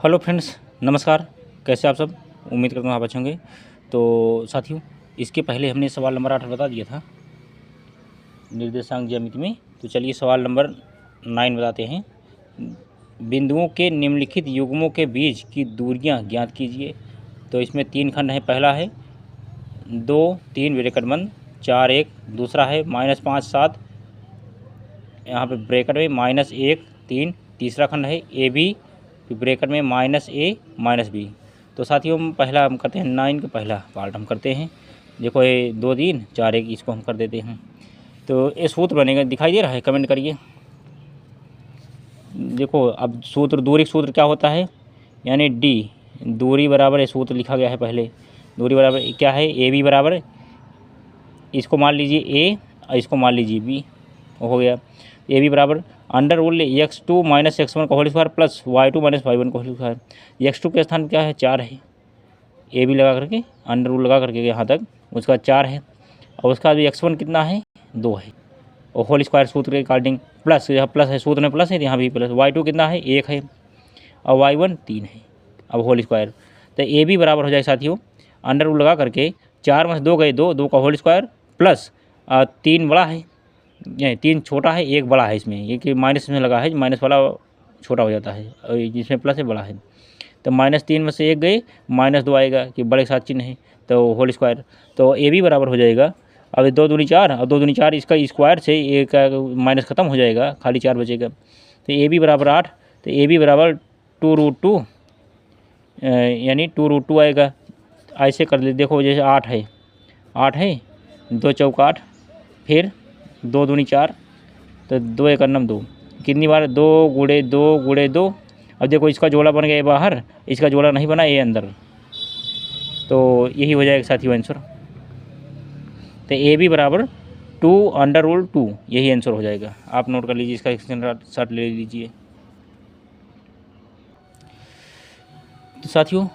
Hello friends, नमस्कार। कैसे आप सब? उम्मीद करता हूँ आप अच्छे होंगे। तो साथियों, इसके पहले हमने सवाल नंबर 8 बता दिया था निर्देशांक ज्यामिति में। तो चलिए सवाल नंबर 9 बताते हैं। बिंदुओं के निम्नलिखित युग्मों के बीच की दूरियां ज्ञात कीजिए। तो इसमें 3 खंड है। पहला है 2 3 ब्रैकेट बंद 4 1, दूसरा है -5 7 यहाँ पे ब्रैकेट में -1 3, तीसरा खंड है AB ब्रैकेट में -A -B। तो साथियों हम करते हैं 9 का पहला पार्ट हम करते हैं। देखो ये 2 3 4 1 इसको हम कर देते हैं। तो ये सूत्र बनेगा, दिखाई दे रहा है? कमेंट करिए। देखो अब सूत्र, दूरी सूत्र क्या होता है, यानी D दूरी बराबर ये सूत्र लिखा गया है पहले। दूरी बराबर क्या है, AB बराबर इसको मान लीजिए A और इसको मान लीजिए B हो गया। AB बराबर अंडर रूल x2 - x1 का whole square plus y2 - y1 का होल स्क्वायर। x2 के स्थान क्या है, 4 है। AB लगा करके अंडर रूल लगा करके यहाँ तक उसका 4 है, और उसका भी x1 कितना है, 2 है, और होल स्क्वायर सूत्र के अकॉर्डिंग प्लस, यहाँ प्लस है, सूत्र में प्लस है, यहाँ भी प्लस। y2 कितना है, 1 है, और y1 3 है, अब होल स्क्वायर। तो AB बराबर हो जाए साथियों, अंडर रूल लगा करके 4 में से 2 गए 2, 2 का होल स्क्वायर प्लस 3 बड़ा है, 3 छोटा है, 1 बड़ा है। इसमें ये कि माइनस में लगा है, माइनस वाला छोटा हो जाता है, और जिसमें प्लस है बड़ा है। तो -3 में से 1 गए, -2 आएगा कि बड़े के साथ चिन्ह है, तो होल स्क्वायर। तो AB बराबर हो जाएगा, अब 2 दूनी 4 और 2 दूनी 4, इसका स्क्वायर से एक माइनस खत्म हो जाएगा, खाली 4 बचेगा। तो AB बराबर 8। तो AB बराबर 2√2 यानी 2√2 आएगा। ऐसे कर ले, देखो जैसे 8 है 2 चौका 8, फिर 2 दूनी 4, तो 2 1 2, कितनी बार, 2 गुणे 2 गुणे 2। अब देखो इसका जोड़ा बन गया बाहर, इसका जोड़ा नहीं बना ये अंदर, तो यही हो जाएगा साथियों आंसर। तो AB बराबर 2√2 यही आंसर हो जाएगा। आप नोट कर लीजिए, इसका स्क्रीनशॉट ले लीजिए। तो साथियों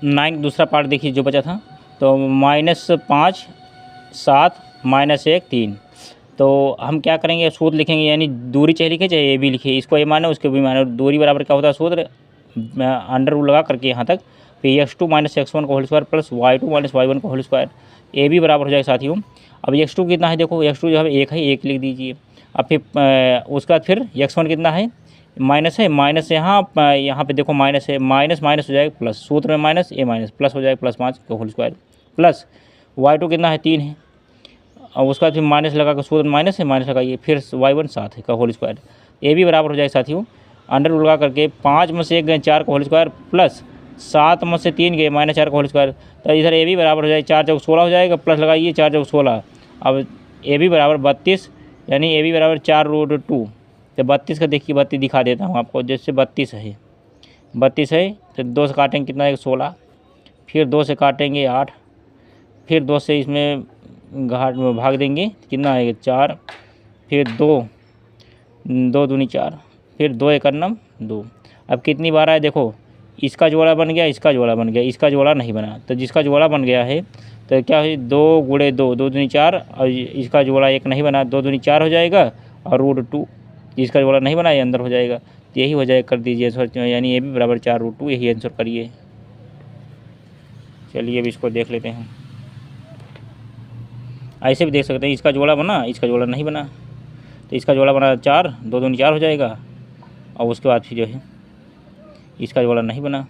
9 दूसरा पार्ट देखिए जो बचा था। तो -5 7 -1 3। तो हम क्या करेंगे, सूत्र लिखेंगे, यानी दूरी चाहे लिखे चाहे AB लिखे, इसको A माने उसको B माने। दूरी बराबर क्या होता है, सूत्र अंडर रूल लगा करके यहाँ तक x2 - x1 का whole square plus y2 - y1 का होल स्क्वायर। AB बराबर हो जाएगा साथियों। अब x2 कितना है, देखो x2 जो है 1 है, 1 लिख दीजिए। अब फिर उसका फिर x1 कितना है, माइनस है, माइनस यहाँ पे देखो माइनस है, माइनस माइनस हो जाएगा प्लस, सूत्र में माइनस A माइनस प्लस हो जाएगा +5 का होल स्क्वायर प्लस y2 कितना है, 3 है, और उसका फिर माइनस लगा कर सूत्र माइनस है, माइनस लगाइए, फिर y1 7 है का होल स्क्वायर। AB बराबर हो जाएगा साथियों, अंडर लगा करके 5 में से 1 गए 4 का होल स्क्वायर प्लस 7 में से 3 गए -4 का होल स्क्वायर। तो इधर AB बराबर हो जाएगा 4 चौक 16 हो जाएगा, प्लस लगाइए 4 चौक 16। अब AB बराबर 32, यानी AB बराबर 4√2। तो 32 का देखिए, 32 दिखा देता हूँ आपको, जैसे 32 है, 32 है तो 2 से काटेंगे कितना है, 16, फिर 2 से काटेंगे 8, फिर 2 से इसमें घाट में भाग देंगे, कितना आएगा 4, फिर 2 2 दूनी 4, फिर 2 1 2। अब कितनी बार आए, देखो इसका जोड़ा बन गया, इसका जोड़ा बन गया, इसका जोड़ा नहीं बना। तो जिसका जोड़ा बन गया है तो क्या है, 2 गुणे 2 2 दूनी 4, और इसका जोड़ा 1 नहीं बना, 2 दूनी 4 हो जाएगा, और √2 जिसका जोड़ा नहीं बना ये अंदर हो जाएगा। तो यही हो जाएगा, कर दीजिए आंसर, यानी AB बराबर 4√2 यही आंसर करिए। चलिए अब इसको देख लेते हैं। ऐसे भी देख सकते हैं, इसका जोड़ा बना, इसका जोड़ा नहीं बना, तो इसका जोड़ा बना 4, 2 दूनी 4 हो जाएगा, और उसके बाद फिर जो है इसका जोड़ा नहीं बना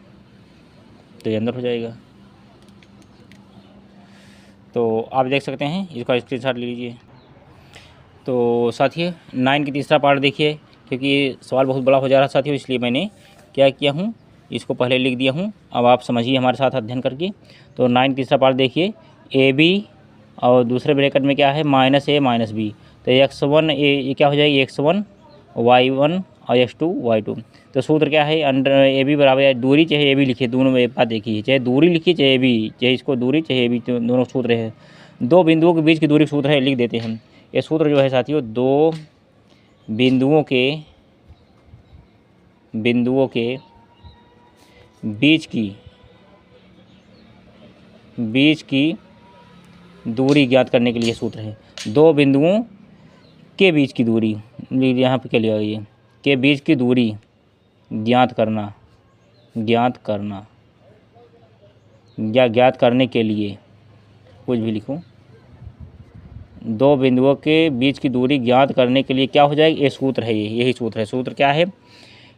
तो ये अंदर हो जाएगा। तो आप देख सकते हैं, इसका स्क्रीनशॉट ले लीजिए। तो साथियों 9 की तीसरा पार्ट देखिए, क्योंकि ये सवाल बहुत बड़ा हो जा रहा है साथियों, इसलिए मैंने क्या किया हूँ, इसको पहले लिख दिया हूँ। अब आप समझिए हमारे साथ अध्ययन करके। तो 9 तीसरा पार्ट देखिए, AB और दूसरे ब्रैकेट में क्या है, -A -B। तो x1 ये क्या हो जाएगी, x1 y1 और x2 y2। तो सूत्र क्या है, अंडर AB बराबर, दूरी चाहे AB लिखिए, दोनों में एक बात देखिए, चाहे दूरी लिखिए चाहे AB, चाहे इसको दूरी चाहे AB, तो दोनों सूत्र है। 2 बिंदुओं के बीच की दूरी सूत्र है, लिख देते हैं। ये सूत्र जो है साथियों, 2 बिंदुओं के बीच की दूरी ज्ञात करने के लिए सूत्र है। 2 बिंदुओं के बीच की दूरी, यहाँ पे क्या लिया, ये के बीच की दूरी ज्ञात करना ज्ञात करना या ज्ञात करने के लिए, कुछ भी लिखूं, दो बिंदुओं के बीच की दूरी ज्ञात करने के लिए क्या हो जाएगा, ये सूत्र है, यही सूत्र है। सूत्र क्या है,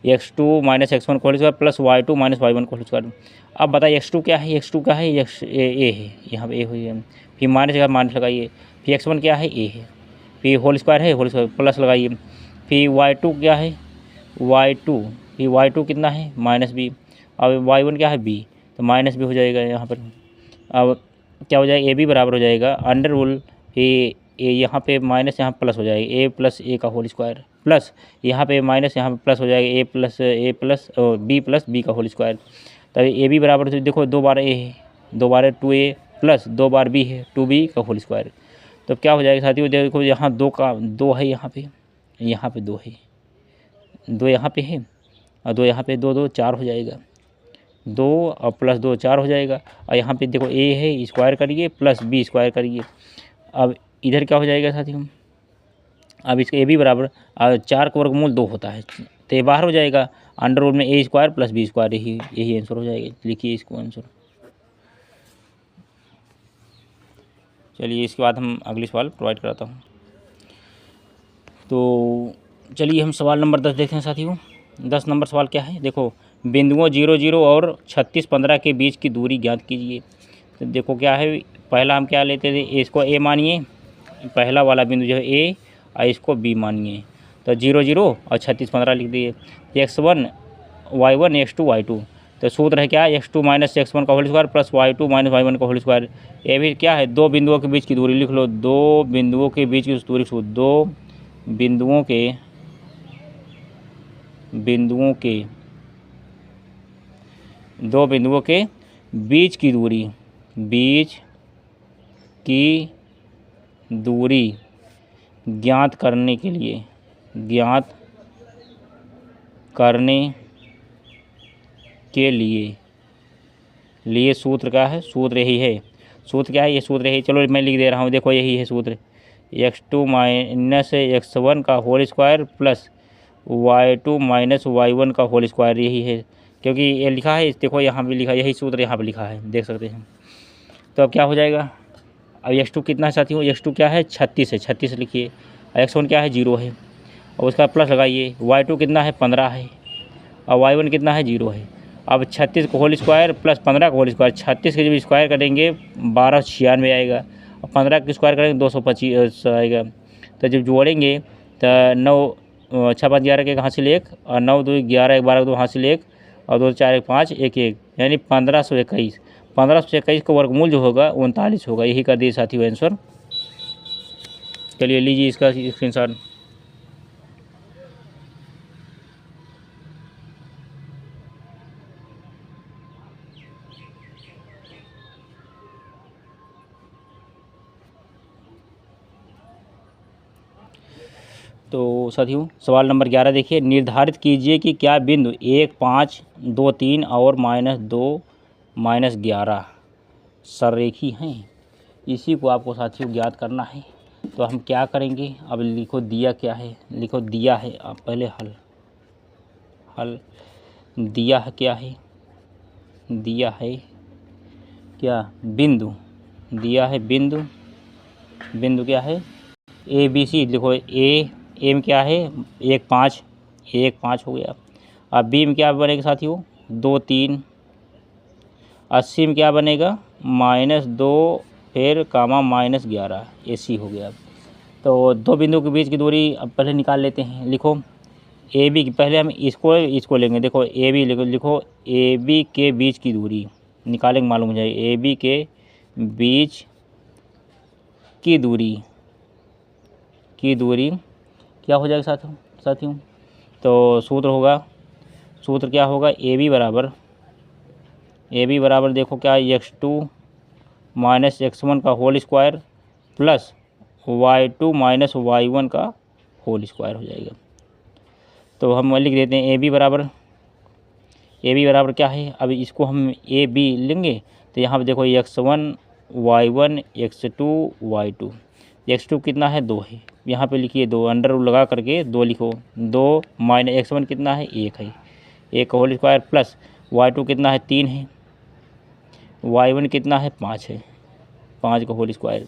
x2 - x1 का whole square plus y2 - y1 का होल स्क्वायर। अब बताइए x2 क्या है, x2 क्या है, ए है, यहाँ पे ए हुई है, फिर माइनस जगह माइनस लगाइए, फिर x1 क्या है, ए है, फिर होल स्क्वायर है, होल स्क्वायर प्लस लगाइए, फिर y2 क्या है, y2, फिर y2 कितना है, -b, अब y1 क्या है, b, तो माइनस भी हो जाएगा यहाँ पर। अब क्या हो जाएगा, ए बी बराबर हो जाएगा अंडर रूल ए यहाँ पे माइनस यहाँ प्लस हो जाएगा ए प्लस ए का होल स्क्वायर, प्लस यहाँ पे माइनस यहाँ पे प्लस हो जाएगा ए प्लस बी का होल स्क्वायर। तब ए बी बराबर तो देखो 2 बार ए है, 2 बार 2a प्लस 2 बार बी है 2b का होल स्क्वायर। तो क्या हो जाएगा साथियों, देखो यहाँ 2 है, यहाँ पे 2 है, 2 यहाँ पे है और 2 यहाँ पे, 2 2 4 हो जाएगा, 2 और प्लस 2 4 हो जाएगा। और यहाँ पे देखो ए है, स्क्वायर करिए प्लस बी स्क्वायर करिए। अब इधर क्या हो जाएगा साथियों, अब इसका ए बी बराबर 4 का वर्गमूल 2 होता है, तो ये बाहर हो जाएगा, अंडर रूल में ए स्क्वायर प्लस बी स्क्वायर, यही आंसर हो जाएगा। लिखिए इसको आंसर। चलिए इसके बाद हम अगली सवाल प्रोवाइड कराता हूँ। तो चलिए हम सवाल नंबर 10 देखते हैं साथियों। 10 नंबर सवाल क्या है, देखो बिंदुओं 0 0 और 36 15 के बीच की दूरी ज्ञात कीजिए। तो देखो क्या है, पहला हम क्या लेते थे, इसको ए मानिए, पहला वाला बिंदु जो है ए, और इसको बी मानिए, तो 0 0 और 36 15 लिख दिए। x1 y1 x2 y2, तो सूत्र है क्या, x2 - x1 का whole square plus y2 - y1 का होल स्क्वायर। ये भी क्या है, दो बिंदुओं के बीच की दूरी लिख लो, दो बिंदुओं के बीच की दूरी, दो बिंदुओं के बीच की दूरी ज्ञात करने के लिए सूत्र क्या है, सूत्र यही है, सूत्र क्या है, ये सूत्र यही, चलो मैं लिख दे रहा हूँ, देखो यही है सूत्र, x2 - x1 का whole square plus y2 - y1 का होल स्क्वायर, यही है, क्योंकि ये लिखा है, देखो यहाँ भी लिखा, यही सूत्र यहाँ पे लिखा है, देख सकते हैं। तो अब क्या हो जाएगा, अब x2 कितना है साथियों, x2 क्या है, 36 है, 36 लिखिए, और x1 क्या है, 0 है, और उसका प्लस लगाइए, y2 कितना है, 15 है, और y1 कितना है, 0 है। अब 36 का होल स्क्वायर प्लस 15 का होल स्क्वायर, 36 के जब स्क्वायर करेंगे 1296 आएगा, और 15 का स्क्वायर करेंगे 225 आएगा। तो जब जोड़ेंगे तो 9 6 5 11 के हासिल 1, और 9 2 11 1 12 2 हासिल 1, और 2 4 1 5 1 1, यानी 1521। 1521 का वर्गमूल जो होगा 39 होगा, यही कर दिए साथियों आंसर। चलिए लीजिए इसका स्क्रीनशॉट। तो साथियों सवाल नंबर 11 देखिए, निर्धारित कीजिए कि क्या बिंदु 1 5 2 3 और -2 -11 सररेखी हैं। इसी को आपको साथियों ज्ञात करना है। तो हम क्या करेंगे, अब लिखो दिया क्या है, लिखो दिया है, आप पहले हल दिया है, क्या है, दिया है क्या, बिंदु, दिया है बिंदु क्या है, ए बी सी, लिखो ए में क्या है, 1 5 हो गया। अब बी में क्या बनेगा साथियों, 2 3, 80 में क्या बनेगा, -2 फिर कामा -11, ए सी हो गया। तो दो बिंदु के बीच की दूरी अब पहले निकाल लेते हैं। लिखो ए बी, पहले हम इसको लेंगे, देखो ए बी लिखो ए बी के बीच की दूरी निकालेंगे, मालूम हो जाएगी, ए बी के बीच की दूरी क्या हो जाएगा साथियों, तो सूत्र क्या होगा, ए बी बराबर देखो क्या, x2 - x1 का whole square plus y2 - y1 का होल स्क्वायर हो जाएगा। तो हम लिख देते हैं ए बी बराबर क्या है, अब इसको हम ए बी लेंगे, तो यहाँ पर देखो x1 y1 x2 y2, x2 कितना है, 2 है, यहाँ पे लिखिए 2, अंडर रूल लगा करके 2 लिखो, 2 - x1 कितना है, 1 है, 1 का होल स्क्वायर प्लस y2 कितना है 3 है, y1 कितना है 5 है, 5 का होल स्क्वायर।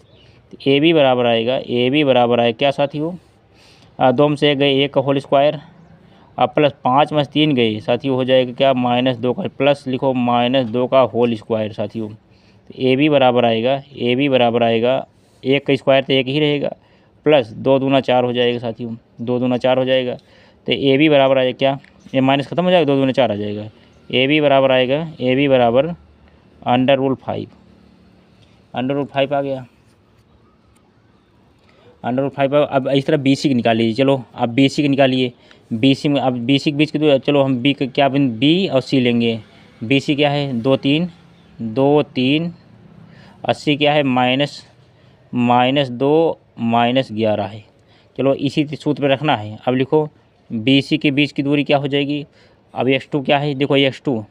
तो ए बी बराबर आएगा, ए बी बराबर आएगा क्या साथियों, 2 में से 1 गए 1 का होल स्क्वायर, अब प्लस 5 में से 3 गए साथियों, हो जाएगा क्या -2 का, प्लस लिखो -2 का होल स्क्वायर साथियों। तो ए बी बराबर आएगा, ए बी बराबर आएगा 1 का स्क्वायर तो 1 ही रहेगा, प्लस 2 दूना 4 हो जाएगा साथियों, 2 दूना 4 हो जाएगा। तो ए बी बराबर आएगा क्या, ये माइनस खत्म हो जाएगा, 2 दूना 4 आ जाएगा। ए बी बराबर आएगा, ए बी बराबर √5, √5 आ गया, √5। अब इस तरह बी सी की निकाल लीजिए। चलो अब बी सी की निकालिए, बी सी में अब बी सी के बीच की चलो हम बी का क्या बी और सी लेंगे। बी सी क्या है 2 3 2 3, 80 क्या है -2 -11 है। चलो इसी सूत्र पे रखना है। अब लिखो बी सी के बीच की दूरी क्या हो जाएगी। अब x2 क्या है, देखो x2,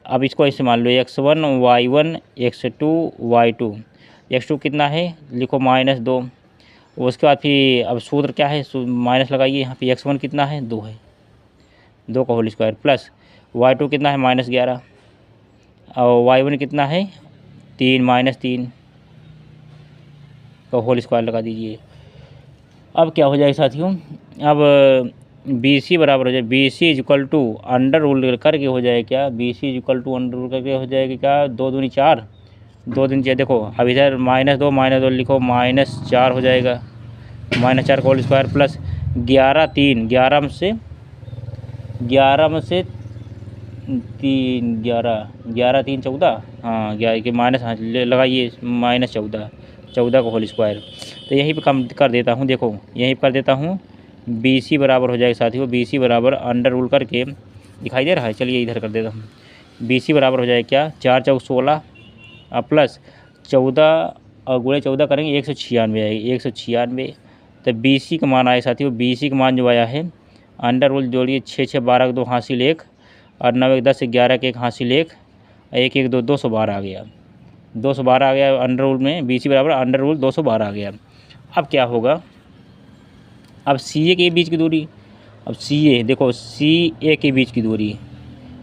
अब इसको ऐसे मान लो x1 y1 x2 y2, x2 कितना है लिखो -2। उसके बाद फिर अब सूत्र क्या है, माइनस लगाइए यहाँ पे, x1 कितना है 2 है, 2 का होल स्क्वायर, प्लस y2 कितना है -11 और y1 कितना है 3 -3 का होल स्क्वायर लगा दीजिए। अब क्या हो जाएगा साथियों, अब बी सी बराबर हो जाए, B C equal to under root करके हो जाए क्या, B C equal to under root करके हो जाएगा क्या, 2 दूनी 4, 2 दिन 4। देखो अब इधर -2 लिखो -4 हो जाएगा, -4 का होल स्क्वायर, प्लस 11 3, 11 में से 3 11 3 14, हाँ 11 के माइनस, हाँ लगाइए -14, 14 का होल स्क्वायर। तो यहीं पे कम कर देता हूँ, देखो यहीं पर कर देता हूँ, बी सी बराबर हो जाएगा साथियों, बी सी बराबर अंडर रूल करके दिखाई दे रहा है, चलिए इधर कर देता हूँ। बी सी बराबर हो जाएगा क्या, 4 4 16 प्लस 14 और गुणे 14 करेंगे 196 आएगी, 196। तो बी सी का मान आया साथियों, बी सी का मान जो आया है अंडर रूल जोड़िए, 6 6 12 2 हासिल 1 और 9 1 10 11 के 1 हासिल 1 1 1 2 212 आ गया, 212 आ गया अंडर रूल में, बी सी बराबर अंडर रूल 212 आ गया। अब क्या होगा, अब सी ए के बीच की दूरी, अब सी ए देखो, सी ए के बीच की दूरी,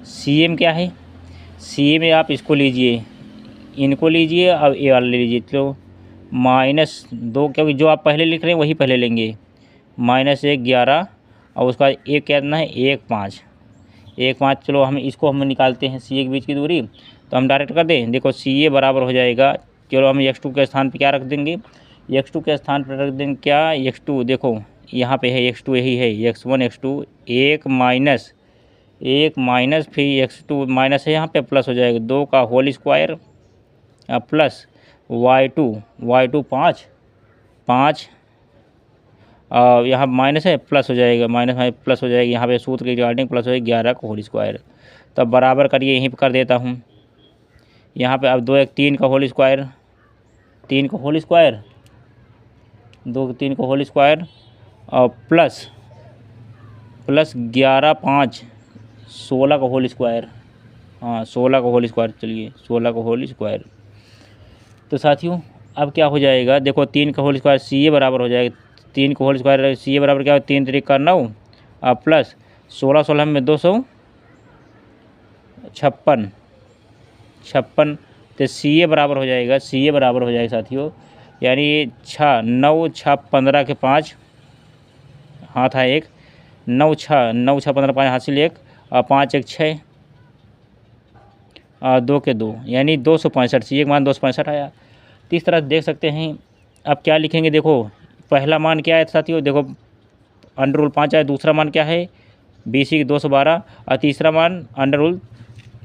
सी ए में क्या है, सी ए में आप इसको लीजिए, इनको लीजिए, अब ए वाला ले लीजिए। तो -2, क्योंकि जो आप पहले लिख रहे हैं वही पहले लेंगे, -1 11 और उसका एक कितना है 1 5, 1 5। चलो हम निकालते हैं सी ए के बीच की दूरी, तो हम डायरेक्ट कर दें। देखो सी ए बराबर हो जाएगा, चलो हम x2 के स्थान पे क्या रख देंगे, x2 के स्थान पर रख देंगे क्या, x2 देखो यहाँ पे है x2, यही है x1 x2, 1 माइनस फिर x2 माइनस है यहाँ पे, प्लस हो जाएगा 2 का होल स्क्वायर प्लस y2 5 और यहाँ माइनस है, प्लस हो जाएगा, माइनस है प्लस हो जाएगा, यहाँ पे सूत्र के रिगार्डिंग प्लस हो जाएगा 11 का होल स्क्वायर। तब बराबर करिए, यहीं पर कर देता हूँ यहाँ पे। अब 2 1 3 का होल स्क्वायर, 3 का होल स्क्वायर, 2 3 का होल स्क्वायर और प्लस 11 5 16 का होल स्क्वायर, हाँ 16 का होल स्क्वायर, चलिए 16 का होल स्क्वायर। तो साथियों अब क्या हो जाएगा, देखो 3 का होल स्क्वायर सी ए बराबर हो जाएगा, 3 का होल स्क्वायर सी ए बराबर क्या हो, 3 3 का 9 और प्लस 16 16 में 256, तो सी ए बराबर हो जाएगा, सी ए बराबर हो जाएगा साथियों, यानी 6 9 6 15 के 5 हाथ है 1, 9 6 15 5 हासिल 1 और 5 1 6 और 2 के 2, यानी 265, सी ए का मान 265 आया। तो इस तरह देख सकते हैं। अब क्या लिखेंगे, देखो पहला मान क्या है साथियों, देखो अंडर रूल 5 आया, दूसरा मान क्या है बी सी 212 और तीसरा मान अंडर रूल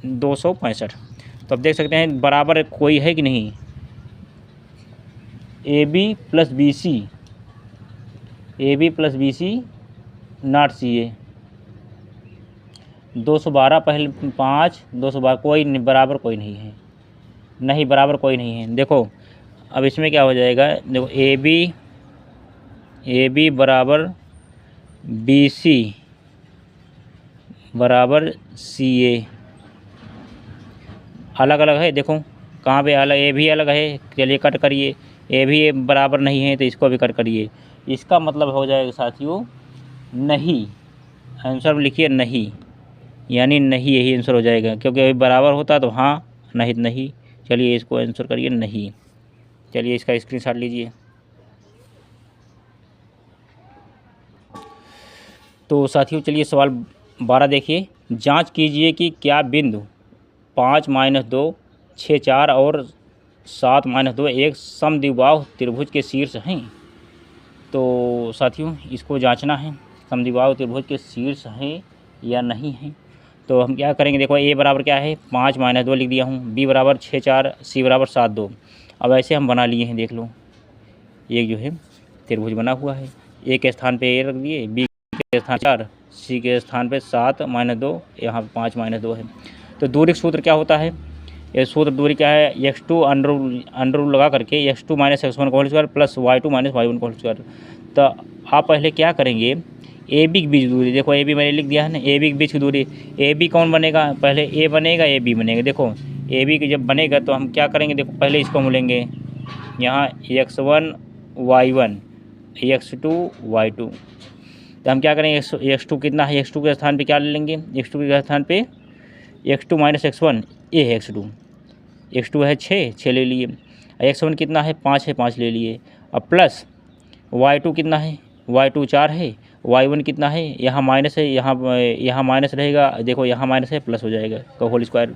265। तो अब देख सकते हैं बराबर कोई है कि नहीं, A B plus B C not C A, 212 पहले 5 212 कोई नहीं, बराबर कोई नहीं है, नहीं बराबर कोई नहीं है। देखो अब इसमें क्या हो जाएगा, देखो ए बी बराबर बी सी बराबर सी ए, अलग अलग है, देखो कहाँ पे अलग, ए भी अलग है, चलिए कट करिए, ए भी बराबर नहीं है तो इसको भी कट करिए। इसका मतलब हो जाएगा साथियों नहीं, आंसर लिखिए नहीं, यानी नहीं, यही आंसर हो जाएगा, क्योंकि अभी बराबर होता तो हाँ, नहीं तो नहीं। चलिए इसको आंसर करिए नहीं। चलिए इसका स्क्रीनशॉट लीजिए। तो साथियों चलिए सवाल 12 देखिए। जांच कीजिए कि क्या बिंदु 5-2, 6-4 और 7-2 एक समद्विबाहु त्रिभुज के शीर्ष हैं। तो साथियों इसको जांचना है, समद्विबाहु त्रिभुज के शीर्ष हैं या नहीं हैं। तो हम क्या करेंगे, देखो ए बराबर क्या है 5-2 लिख दिया हूँ, बी बराबर 6-4, सी बराबर 7-2। अब ऐसे हम बना लिए हैं, देख लो एक जो है त्रिभुज बना हुआ है। ए के स्थान पे ए रख दिए, बी के स्थान 4, सी के स्थान पे 7-2, यहाँ 5-2 है। तो दूरी सूत्र क्या होता है, ये सूत्र दूरी क्या है, x2 अंडर रूल लगा करके x2 - x1 का whole square plus y2 - y1 का होल स्क्वायर। तो आप पहले क्या करेंगे, ए बी के बीच की दूरी, देखो ए बी मैंने लिख दिया है ना, ए बी के बीच की दूरी, ए बी कौन बनेगा, पहले ए बनेगा ए बी बनेगा। देखो ए बी जब बनेगा तो हम क्या करेंगे, देखो पहले इसको हम लेंगे यहाँ x1 y1 x2 y2। तो हम क्या करेंगे, x2 कितना है, x2 के स्थान पे क्या ले लेंगे, x2 के स्थान पे x2 - x1 ये है x2 है 6 ले लिए, x1 कितना है 5 है 5 ले लिए। अब प्लस y2 कितना है, y2 4 है, y1 कितना है, यहाँ माइनस है, यहाँ माइनस रहेगा, देखो यहाँ माइनस है प्लस हो जाएगा का होल स्क्वायर।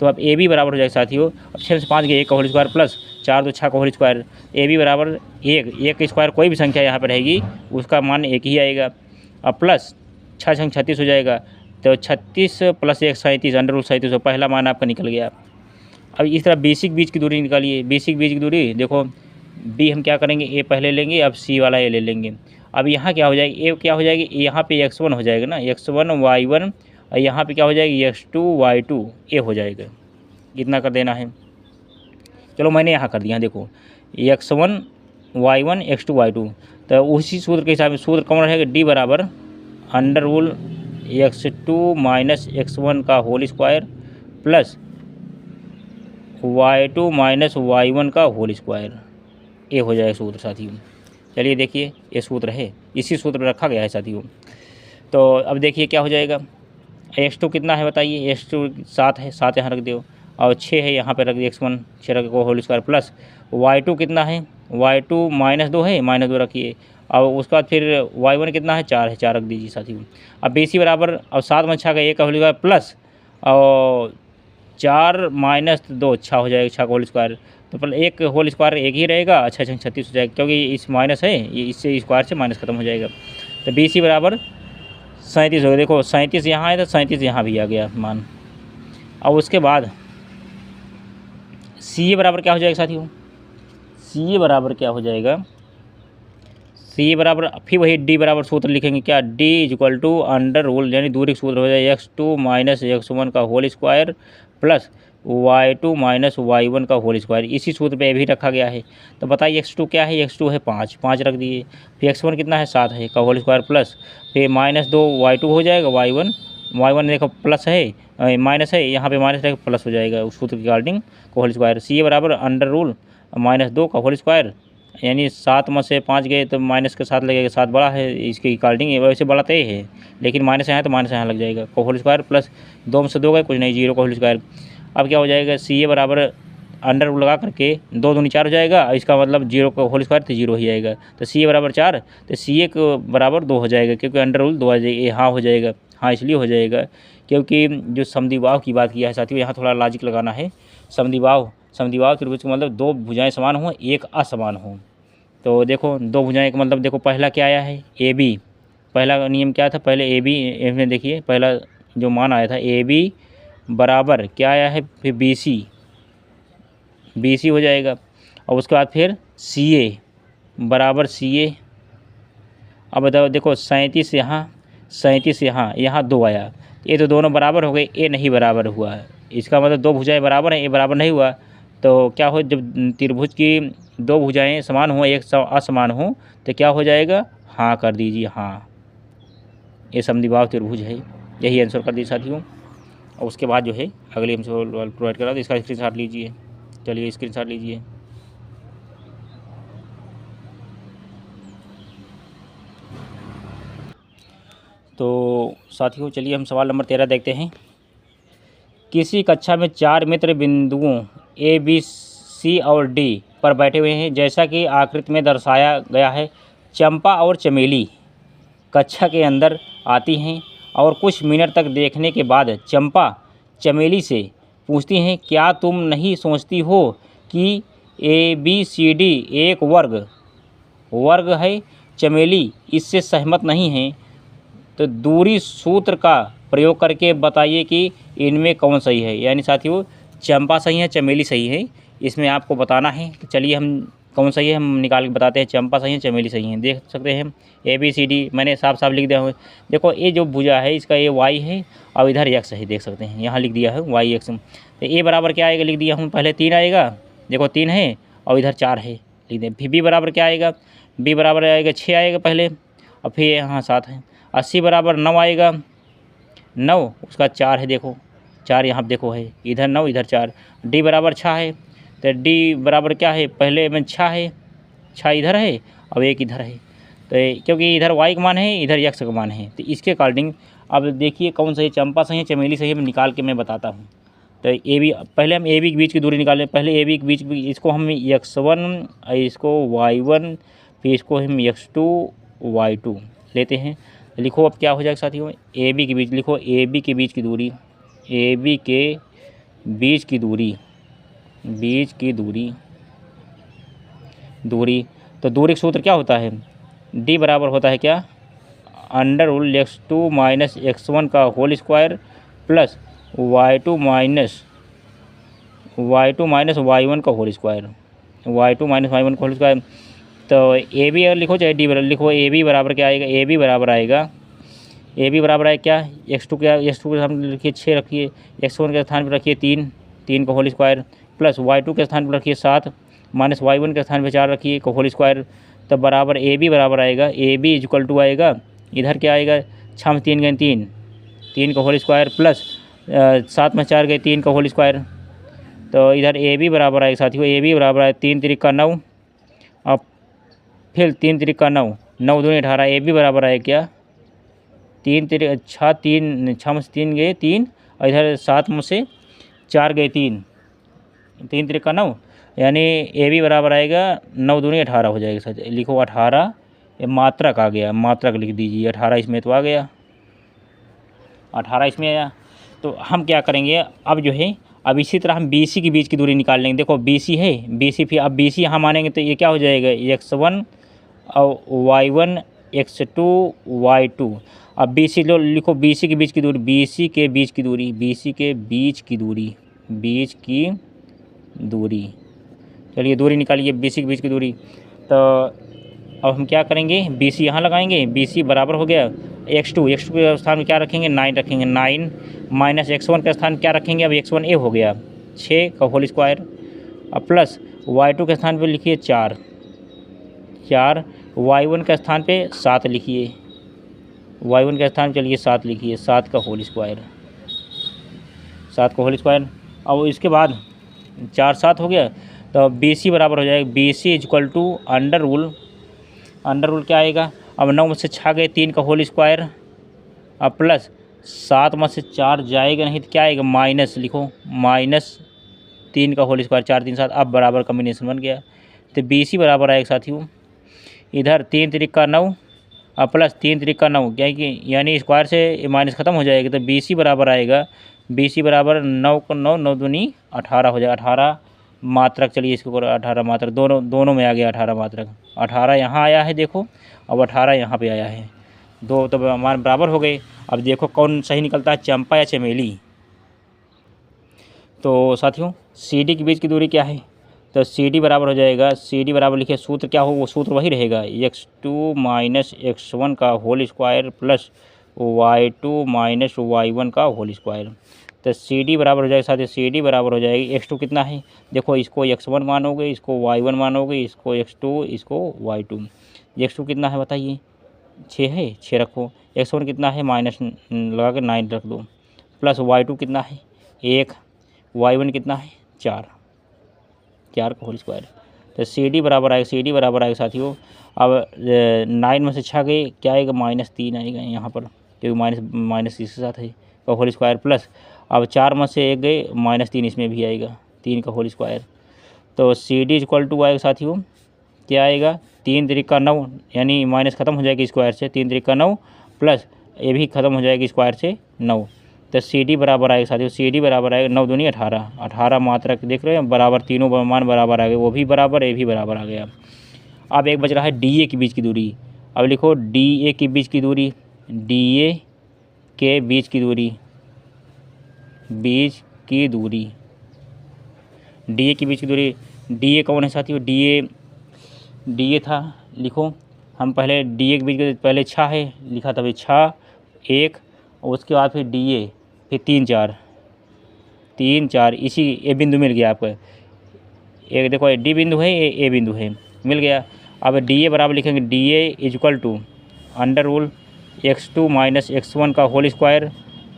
तो अब ए बी बराबर हो जाएगा साथियों, अब 6 से 5 गए 1 का होल स्क्वायर प्लस 4 2 6 का होल स्क्वायर। ए बी बराबर 1 का स्क्वायर कोई भी संख्या यहाँ पर रहेगी उसका मान 1 ही आएगा। अब प्लस 6 छंग 36 हो जाएगा, तो 36 + 1 37, अंडर रूट 37, पहला मान आपका निकल गया। अब इस तरह बेसिक बीच की दूरी निकालिए, बेसिक बीच की दूरी देखो बी हम क्या करेंगे, ए पहले लेंगे, अब सी वाला ए ले लेंगे। अब यहाँ क्या हो जाएगी, ए क्या हो जाएगी, यहाँ पे x1 हो जाएगा ना, x1 y1, और यहाँ पे क्या हो जाएगी x2 y2 ए हो जाएगा। इतना कर देना है। चलो मैंने यहाँ कर दिया, देखो x1 y1 x2 y2। तो उसी सूत्र के हिसाब से सूत्र कौन रहेगा, डी बराबर अंडर रूल x2 - x1 का whole square plus y2 - y1 का होल स्क्वायर, ये हो जाएगा सूत्र साथियों। चलिए देखिए ये सूत्र है, इसी सूत्र में रखा गया है साथियों। तो अब देखिए क्या हो जाएगा, x2 कितना है बताइए, x2 7 है, 7 यहाँ रख दो, और 6 है यहाँ पे रख दिया, x1 6 रख को होल स्क्वायर प्लस y2 कितना है, y2 -2 है, -2 रखिए, और उसके बाद फिर y1 कितना है 4 है, 4 रख दीजिए साथियों। अब BC बराबर, अब 7 में 6 का 1 का होल स्क्वायर प्लस और 4 - 2 6 हो जाएगा, 6 का होल स्क्वायर। तो पहले एक होल स्क्वायर एक ही रहेगा, अच्छा 36 हो जाएगा, क्योंकि इस माइनस है, ये इससे स्क्वायर से माइनस खत्म हो जाएगा। तो BC बराबर 37 हो गया, देखो 37 यहाँ है तो 37 यहाँ भी आ गया मान। अब उसके बाद CA बराबर क्या हो जाएगा साथियों, CA बराबर क्या हो जाएगा, CA बराबर फिर वही D बराबर सूत्र लिखेंगे, क्या D = अंडर रूल, यानी दूरी सूत्र हो जाएगा x2 - x1 का whole square plus y2 - y1 का होल स्क्वायर। इसी सूत्र पे भी रखा गया है। तो बताइए x2 क्या है, x2 है 5 रख दिए, फिर x1 कितना है 7 है का होल स्क्वायर प्लस फिर -2 y2 हो जाएगा, y1 देखो प्लस है माइनस है, यहाँ पे माइनस रहेगा प्लस हो जाएगा उस सूत्र के अकॉर्डिंग का होल स्क्वायर। CA बराबर अंडर रूल -2 का होल स्क्वायर, यानी 7 में से 5 गए तो माइनस के साथ लगेगा, 7 बड़ा है इसके अकॉर्डिंग, वैसे बड़ा तो है लेकिन माइनस यहाँ है तो माइनस यहाँ लग जाएगा का होल स्क्वायर प्लस 2 में से 2 गए कुछ नहीं, 0 का होल स्क्वायर। अब क्या हो जाएगा, CA बराबर अंडर रूल लगा करके 2 दूनी 4 हो जाएगा, इसका मतलब 0 का होल स्क्वायर तो 0 ही आएगा। तो CA बराबर 4, तो CA को बराबर 2 हो जाएगा, क्योंकि अंडर रूल 2 आ जाएगा, हाँ हो जाएगा, हाँ इसलिए हो जाएगा क्योंकि जो समद्विबाहु की बात किया है साथियों, यहाँ थोड़ा लॉजिक लगाना है। समद्विबाहु त्रिभुज का मतलब 2 भुजाएं समान हों, एक असमान हो। तो देखो 2 भुजाएं का मतलब देखो पहला क्या आया है AB, पहला नियम क्या था, पहले AB में देखिए पहला जो मान आया था AB बराबर क्या आया है, फिर BC हो जाएगा, और उसके बाद फिर CA बराबर CA। अब बताओ देखो 37 यहाँ 2 आया, ये तो दोनों बराबर हो गए, ए नहीं बराबर हुआ है, इसका मतलब 2 भुजाएं बराबर हैं, ए बराबर नहीं हुआ। तो क्या हो, जब त्रिभुज की 2 भुजाएं समान हों एक असमान हो तो क्या हो जाएगा, हाँ कर दीजिए, हाँ ये समद्विबाहु त्रिभुज है, यही आंसर कर दीजिए साथियों। और उसके बाद जो है अगले हम प्रोवाइड करा, तो इसका स्क्रीनशॉट लीजिए। चलिए स्क्रीनशॉट लीजिए। तो साथियों चलिए हम सवाल नंबर 13 देखते हैं। किसी कक्षा में 4 मित्र बिंदुओं ए बी सी और डी पर बैठे हुए हैं, जैसा कि आकृति में दर्शाया गया है। चंपा और चमेली कक्षा के अंदर आती हैं और कुछ मिनट तक देखने के बाद चंपा चमेली से पूछती हैं, क्या तुम नहीं सोचती हो कि ए बी सी डी एक वर्ग है? चमेली इससे सहमत नहीं है, तो दूरी सूत्र का प्रयोग करके बताइए कि इनमें कौन सही है। यानी साथियों चंपा सही है, चमेली सही है, इसमें आपको बताना है। तो चलिए हम कौन सही है हम निकाल के बताते हैं। चंपा सही है, चमेली सही है। देख सकते हैं ए बी सी डी मैंने साफ साफ लिख दिया हूँ। देखो ये जो भुजा है इसका ये वाई है और इधर एक्स है, देख सकते हैं यहाँ लिख दिया है वाई एक्स। तो ए बराबर क्या आएगा लिख दिया हूँ, पहले 3 आएगा, देखो 3 है और इधर 4 है लिख दें। फिर बी बराबर क्या आएगा, बी बराबर आएगा 6 आएगा पहले और फिर यहाँ 7 है। 80 बराबर 9 आएगा, 9 उसका 4 है, देखो 4 यहाँ देखो है, इधर 9 इधर 4। डी बराबर 6 है, तो डी बराबर क्या है, पहले में 6 है, 6 इधर है और 1 इधर है। तो क्योंकि इधर वाई का मान है इधर एक्स का मान है, तो इसके अकॉर्डिंग अब देखिए कौन सही, चंपा सही है चमेली सही है, मैं निकाल के मैं बताता हूँ। तो ए बी, पहले हम ए बी के बीच की दूरी निकालें। पहले ए बी के बीच इसको हम x1, इसको y1, फिर इसको हम x2 y2 लेते हैं। लिखो अब क्या हो जाएगा साथियों, ए बी के बीच लिखो, ए बी के बीच की दूरी, ए बी के बीच की दूरी तो दूरी का सूत्र क्या होता है, डी बराबर होता है क्या, √x2 माइनस x1 का whole square plus y2 minus y1 का whole square, y2 minus y1 का होल स्क्वायर। तो ए बी अगर लिखो चाहे डी बराबर लिखो, ए बी बराबर क्या आएगा, ए बी बराबर आएगा क्या, x2 के सामने लिखिए 6 रखिए, x1 के स्थान पर रखिए 3 का होल स्क्वायर प्लस y2 के स्थान पर रखिए 7 माइनस y1 के स्थान पर 4 रखिए का होल स्क्वायर। तब बराबर ए बी बराबर आएगा, ए बी इक्वल टू आएगा, इधर क्या आएगा, 6 में 3 गए 3 का होल स्क्वायर प्लस 7 में 4 गए 3 का होल स्क्वायर। तो इधर ए बी बराबर आएगा साथियों, ए बी बराबर आए 3 तिरिक का 9 और फिर 3 तिरिक का 9, 9 दूनी 18। ए बी बराबर आए क्या, 6 में से 3 गए 3 और इधर 7 में से 4 गए 3 तिरिक का 9, यानी ए बी बराबर आएगा 9 दूनी 18 हो जाएगा। सच लिखो 18, ये मात्रक आ गया, मात्रक लिख दीजिए, 18 इसमें तो आ गया, 18 इसमें आया। तो हम क्या करेंगे अब जो है, अब इसी तरह हम बी सी के बीच की दूरी निकाल लेंगे। देखो बी सी है, बी सी, फिर अब बी सी यहाँ मानेंगे तो ये क्या हो जाएगा, x1 और y1 x2 y2। अब बी सी लो लिखो, बी सी के बीच की दूरी, बी सी के बीच की दूरी, चलिए दूरी निकालिए बी सी के बीच की दूरी। तो अब हम क्या करेंगे, बी सी यहाँ लगाएंगे, बी सी बराबर हो गया x2 के स्थान में क्या रखेंगे, 9 रखेंगे, 9 माइनस x1 के स्थान क्या रखेंगे, अब x1 ए हो गया 6 का होल स्क्वायर, अब प्लस y2 के स्थान पे लिखिए 4, y1 के स्थान पे 7 लिखिए, y1 के स्थान चलिए 7 लिखिए, 7 का होल स्क्वायर। अब इसके बाद 4 7 हो गया, तो बी सी बराबर हो जाएगा, B C equal to under root क्या आएगा, अब 9 में से 6 गए 3 का होल स्क्वायर, अब प्लस 7 में से 4 जाएगा नहीं तो क्या आएगा, माइनस लिखो, -3 का होल स्क्वायर, 4 3 7, अब बराबर कम्बिनेशन बन गया। तो बी सी बराबर आएगा साथियों, इधर 3 तिरिक का 9 और प्लस 3 तिरिक का 9, क्या कि यानी स्क्वायर से माइनस ख़त्म हो जाएगा। तो बी सी बराबर आएगा, बी सी बराबर 9 को 9 दूनी 18 हो जाएगा, 18 मात्रक, चलिए इसको करो 18 मात्रक, दोनों में आ गया 18 मात्रक, 18 यहाँ आया है देखो, अब 18 यहाँ पे आया है, दो तो हमारे बराबर हो गए। अब देखो कौन सही निकलता है, चंपा या चमेली। तो साथियों सी डी के बीच की दूरी क्या है, तो सी डी बराबर हो जाएगा, सी डी बराबर लिखिए, सूत्र क्या हो, वो सूत्र वही रहेगा, x2 माइनस x1 का whole square plus y2 minus y1 का होल स्क्वायर। तो सी डी बराबर हो जाएगा साथियों, सी डी बराबर हो जाएगी, x2 कितना है, देखो इसको x1 मानोगे, इसको y1 मानोगे, इसको x2, इसको y2। x2 कितना है बताइए, 6 है, 6 रखो, x1 कितना है, माइनस लगा के 9 रख दो, प्लस y2 कितना है 1, y1 कितना है 4 का होल स्क्वायर। तो सी डी बराबर आएगा साथियों, अब 9 में से 6 गए क्या आएगा, -3 आएगा यहाँ पर, क्योंकि माइनस माइनस इसके साथ है का होल स्क्वायर प्लस, अब 4 में से 1 गए, -3 इसमें भी आएगा, 3 का होल स्क्वायर। तो सी डी इक्वल टू आएगा साथियों, क्या आएगा, 3 त्रिका 9, यानी माइनस खत्म हो जाएगी स्क्वायर से, 3 त्रिका 9 प्लस ये भी खत्म हो जाएगी स्क्वायर से 9। तो सी डी बराबर आएगा साथियों, सी डी बराबर आएगा 9 दूनी 18, 18 मात्रक देख रहे हैं बराबर, तीनों मान बराबर आ गए, वो भी बराबर, ये भी बराबर आ गया। अब एक बच रहा है डी ए के बीच की दूरी। अब लिखो डी ए के बीच की दूरी, डी ए के बीच की दूरी, बीच की दूरी, डी ए के बीच की दूरी, डी ए कौन है साथियों, डी ए था, लिखो हम पहले डी ए के बीच के पहले छः है लिखा था भाई, 6 1, और उसके बाद फिर डी ए, फिर 3 4, इसी ए बिंदु मिल गया आपको, एक देखो डी बिंदु है, ए बिंदु है, मिल गया। अब डी ए बराबर लिखेंगे, D A equal to under root x2 minus x1 का whole square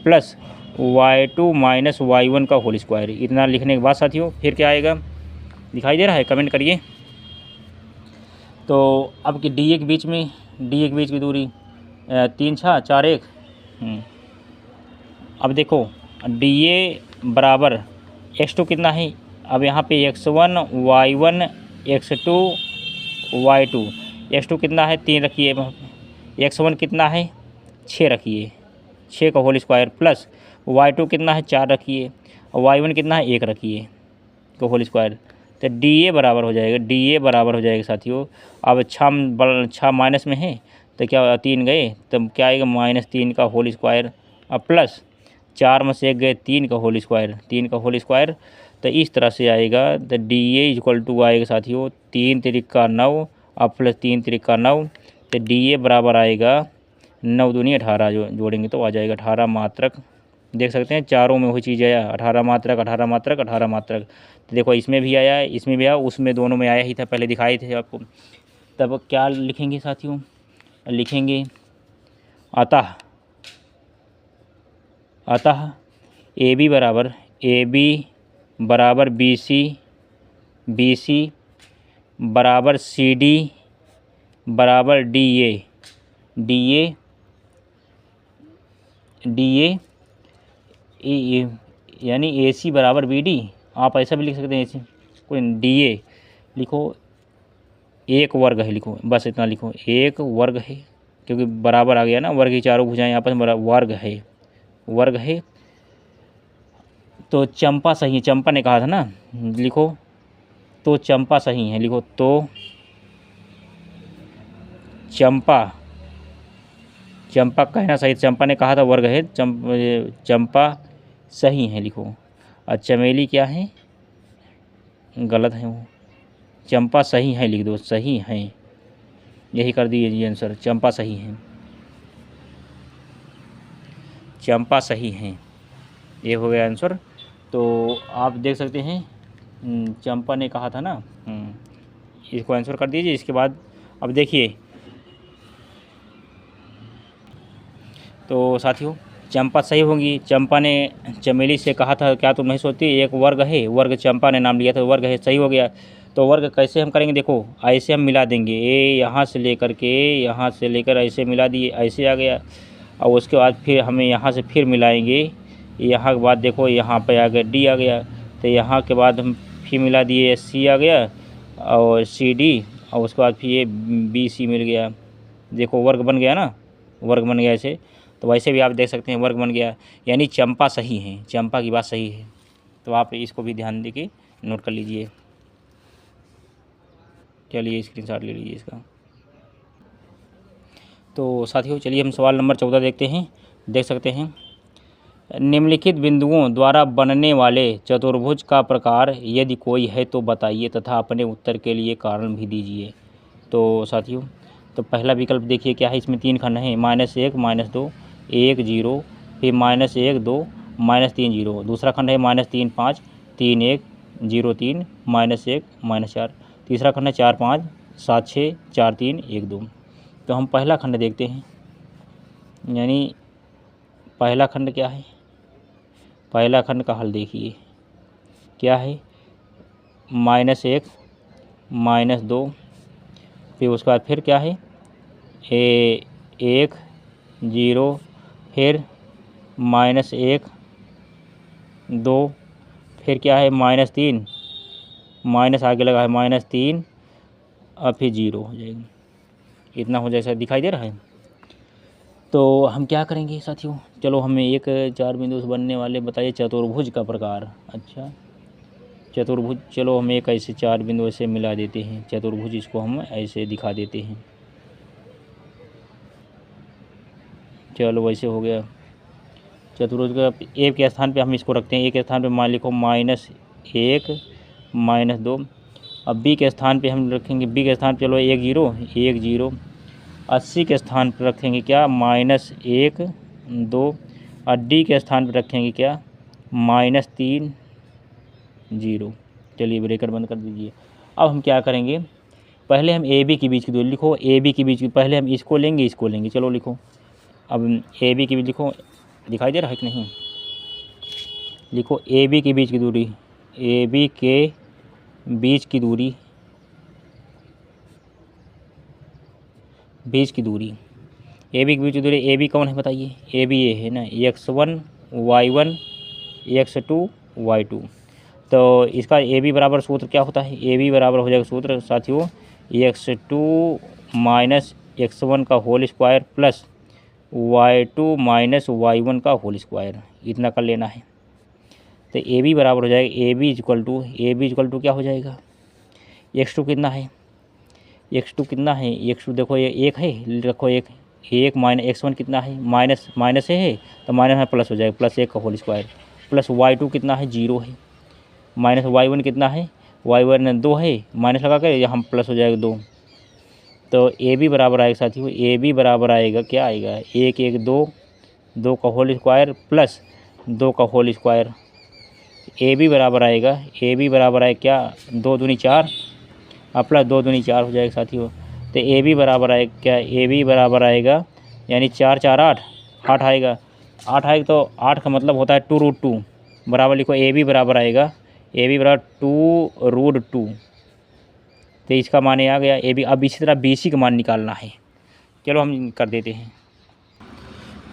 plus y2 minus y1 का होल स्क्वायर। इतना लिखने के बाद साथियों फिर क्या आएगा, दिखाई दे रहा है, कमेंट करिए। तो अब कि डी ए के बीच में, डी ए के बीच की दूरी 3 6 4 1। अब देखो डी ए बराबर x2 कितना है, अब यहाँ पे x1 y1 x2 y2, x2 कितना है 3 रखिए, x1 कितना है 6 रखिए, 6 का होल स्क्वायर प्लस y2 कितना है 4 रखिए, और y1 कितना है 1 रखिए का होल स्क्वायर। तो डी ए बराबर हो जाएगा, डी ए बराबर हो जाएगा साथियों। अब 6 माइनस में है तो क्या 3 गए, तब क्या आएगा -3 का होल स्क्वायर, अब प्लस 4 में से 1 गए, 3 का होल स्क्वायर, 3 का होल स्क्वायर। तो इस तरह से आएगा, तो डी ए इक्वल टू आएगा साथियों 3 त्रिका 9 अब प्लस 3 त्रिका 9, तो डी ए बराबर आएगा 9 दूनी 18, जो जोड़ेंगे तो आ जाएगा 18 मात्रक। देख सकते हैं चारों में वही चीज़ आया, 18 मात्रक 18 मात्रक 18 मात्रक। तो देखो इसमें भी आया, इसमें भी आया, उसमें दोनों में आया ही था, पहले दिखाए थे आपको। तब क्या लिखेंगे साथियों, लिखेंगे अतः ए बी बराबर बी सी बराबर सी डी बराबर डी ए यानी ए सी बराबर बी डी, आप ऐसा भी लिख सकते हैं, ऐसे कोई डी ए लिखो, एक वर्ग है, लिखो बस इतना लिखो, एक वर्ग है, क्योंकि बराबर आ गया ना, वर्ग की चारों भुजाएं आपस में वर्ग है। तो चंपा सही है, चंपा ने कहा था ना, लिखो तो चंपा सही है, लिखो तो चंपा कहना सही, चंपा ने कहा था वर्ग है, चंपा सही है, लिखो। और चमेली क्या है, गलत है, वो चंपा सही है लिख दो, सही है, यही कर दीजिए आंसर, चंपा सही है, चंपा सही है, ये हो गया आंसर। तो आप देख सकते हैं चंपा ने कहा था ना, इसको आंसर कर दीजिए। इसके बाद अब देखिए, तो साथियों चंपा सही होंगी, चंपा ने चमेली से कहा था क्या तुम नहीं सोचती, एक वर्ग है, वर्ग चंपा ने नाम लिया था, वर्ग है, सही हो गया। तो वर्ग कैसे हम करेंगे, देखो ऐसे हम मिला देंगे, ए यहाँ से लेकर के यहाँ से लेकर ऐसे मिला दिए, ऐसे आ गया, और उसके बाद फिर हमें यहाँ से फिर मिलाएंगे, यहाँ के बाद देखो यहाँ पे आ गया डी आ गया, तो यहाँ के बाद हम फिर मिला दिए सी आ गया और सी डी, और उसके बाद फिर ये बी सी मिल गया, देखो वर्ग बन गया ना, वर्ग बन गया ऐसे। तो वैसे भी आप देख सकते हैं वर्ग बन गया, यानी चंपा सही है, चंपा की बात सही है। तो आप इसको भी ध्यान देके नोट कर लीजिए, चलिए स्क्रीनशॉट ले लीजिए इसका। तो साथियों चलिए हम सवाल नंबर 14 देखते हैं। देख सकते हैं, निम्नलिखित बिंदुओं द्वारा बनने वाले चतुर्भुज का प्रकार यदि कोई है तो बताइए तथा अपने उत्तर के लिए कारण भी दीजिए। तो साथियों तो पहला विकल्प देखिए क्या है, इसमें 3 खंड हैं, -1 -2 1 0, फिर -1 2 -3 0। दूसरा खंड है -3 5 3 1 0 3 -1 -4। तीसरा खंड है 4 5 7 6 4 3 1 2। तो हम पहला खंड देखते हैं, यानी पहला खंड क्या है, पहला खंड का हल देखिए क्या है, -1 -2, फिर उसके बाद फिर क्या है 1 0 फिर -1 2, फिर क्या है -3, माइनस आगे लगा है -3 और फिर 0 हो जाएगा। इतना हो जाएगा, दिखाई दे रहा है। तो हम क्या करेंगे साथियों, चलो हमें एक 4 बिंदु से बनने वाले बताइए चतुर्भुज का प्रकार। अच्छा चतुर्भुज, चलो हम एक ऐसे 4 बिंदु ऐसे मिला देते हैं चतुर्भुज, इसको हम ऐसे दिखा देते हैं। चलो वैसे हो गया चतुर्भुज का। ए के स्थान पे हम इसको रखते हैं, ए के स्थान पे मान लिखो -1 -2। अब बी के स्थान पे हम रखेंगे, बी के स्थान पे चलो 1 0 1 0। 80 के स्थान पर रखेंगे क्या -1 2, और डी के स्थान पर रखेंगे क्या -3 0। चलिए ब्रेकर बंद कर दीजिए। अब हम क्या करेंगे, पहले हम ए बी के बीच की दूरी लिखो, ए बी के बीच की, पहले हम इसको लेंगे इसको लेंगे, चलो लिखो। अब ए बी के बीच लिखो, दिखाई दे रहा है कि नहीं, लिखो ए बी के बीच की दूरी, ए बी के बीच की दूरी, बीच की दूरी, ए बी के बीच की दूरी, ए बी कौन है बताइए, ए बी ये है ना, x1 y1 x2 y2। तो इसका ए बी बराबर सूत्र क्या होता है, ए बी बराबर हो जाएगा सूत्र साथियों x2 माइनस x1 का whole square plus y2 minus y1 का होल स्क्वायर, इतना कर लेना है। तो ए बी बराबर हो जाएगा, ए बी इक्वल टू क्या हो जाएगा, x2 कितना है, x2 कितना है, x2 देखो ये 1 है, रखो 1 माइनस x1 कितना है, माइनस है तो माइनस में प्लस हो जाएगा, +1 का होल स्क्वायर, प्लस y2 कितना है 0 है, माइनस y1 कितना है, y1 2 है, माइनस लगा कर यहाँ प्लस हो जाएगा 2। तो ए बी बराबर आएगा साथियों, ए बी बराबर आएगा क्या आएगा 1 1 2, 2 का होल स्क्वायर प्लस 2 का होल स्क्वायर। ए बी बराबर आएगा, ए बी बराबर आएगा क्या 2 दूनी 4 और प्लस 2 दूनी 4 हो जाएगा साथियों। तो ए बी बराबर आएगा क्या, ए बी बराबर आएगा यानी 4 4 8 8 आएगा, 8 आएगा तो 8 का मतलब होता है 2√2 बराबर लिखो, ए बी बराबर आएगा, ए बी बराबर 2√2। तो इसका मान आ गया ए बी। अब इसी तरह बी सी का मान निकालना है, चलो हम कर देते हैं।